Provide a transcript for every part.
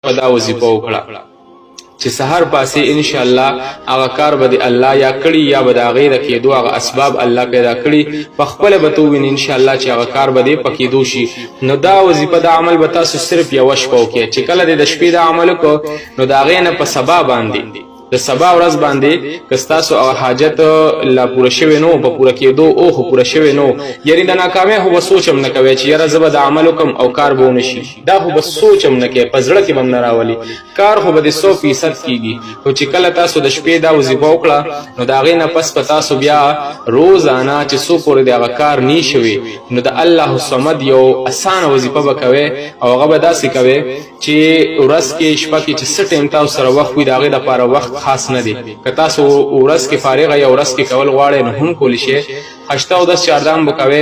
دا وظیفه وکړه چې سحر پاسې ان شاء الله هغه کار به الله یا کړی یا به د هغې د کېدو هغه اسباب الله پیدا کړي په خپله به ته ووینې انشاءالله چې هغه کار به دې په کېدو شي. نو دا وظیفه دا عمل به تاسو صرف یوه شپه وکړئ چې کله دې د شپې دا عمل وکړو نو د هغې نه په سبا باندې د سبا ورځ باندې که ستاسو هغه حاجت لا پوره شوی نو په پوره کېدو او خو پوره شوی نو یعنې د ناکامۍ خو به سوچ هم نه کوئ چې یاره زه به د عمل وکړم او کار به ونه شي دا خو به سوچ هم نه کوئ په زړه کې به هم نه راولي کار خو به د 100% کېږي خو چې کله تاسو د شپې دا وظیفه وکړه نو د هغې نه پس په تاسو بیا روزانه چې څو پورې د هغه کار نی شوي نو د الله الصمد یو اسانه وظیفه به کوئ او هغه به داسې کوئ چې ورځ کې شپه کې چې څه ټایم تاسو سره وخت وي د هغې دپاره وخت خاص نه دی که تاسو ورځ کې فارغه یا ورځ کې کول غواړئ نو هم کولی شئ هشته او 10 چاردام به کوئ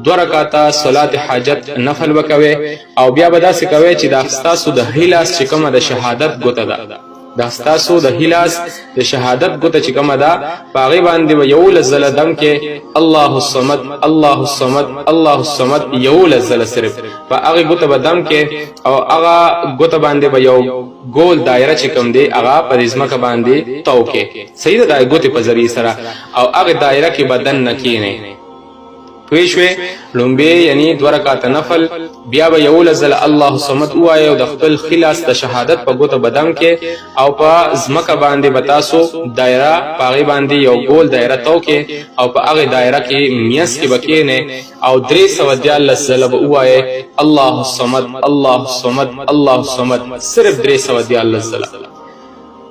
2 رکعاته صلات حاجت نفل به کوئ او بیا به داسې کوئ چې دا ستاسو د ښي لاس چې کومه د شهادت ګوته ده دا ستاسو د ښي لاس د شهادت ګوته چې کومه ده په هغې باندې به 11 ځله دم کې الله الصمد الله الصمد الله الصمد 11 ځله صرف په هغې ګوته به دم کې او هغه ګوته باندې به یو ګول دایره چې کوم دی هغه په دې ځمکه باندې تو کې صحیح ده د ګوتې په ذریعې سره او هغې دایره کې به دننه کښېنئ پوه شوې لومبې یعنی 2 رکعاته نفل بیا به 11 ځله الله صمد ووایئ او د خپل ښي لاس د شهادت په ګوته به دم کې او په ځمکه باندې به تاسو دایره په هغې باندې یو ګول دایره تو کې او په هغې دایره کې میس کې به کښېنئ او 314 ځله به ووایئ الله الصمد الله الصمد الله الصمد صرف 314 ځله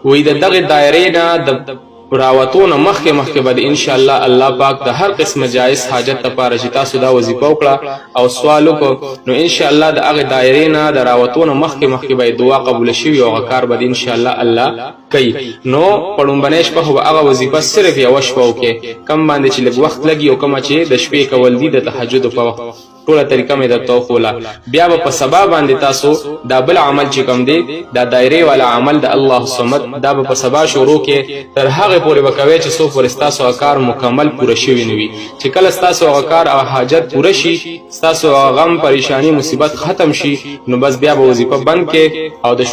وایي د دغې دایرې نه د راوتونه مخکې به د انشاءالله الله پاک د هر قسمه جایز حاجت لپاره چې تاسو دا وظیفه وکړه او سوال وکړو نو انشاءالله د هغې دایرې نه د راوتونه مخکې به دعا قبوله شوي او هغه کار به د انشاءالله الله کوي. نو په لومبنۍ شپه خو به هغه وظیفه صرف یوه شپه وکړې کم باندې چې لږ وخت لګي او کومه چې د شپې کول دي د تهجدو په وخت ټوله طریقه مې درته وښوله بیا به په سبا باندې تاسو دا بل عمل چې کوم دی دا دایرې والا عمل د الله صمد دا به په سبا شروع کې تر هغې پورې به کوئ چې څو پورې ستاسو هغه کار مکمل پوره شوي نه وي چې کله ستاسو هغه کار او حاجت پوره شي ستاسو هغه غم پریشانی مصیبت ختم شي نو بس بیا به وظیفه بند کې او د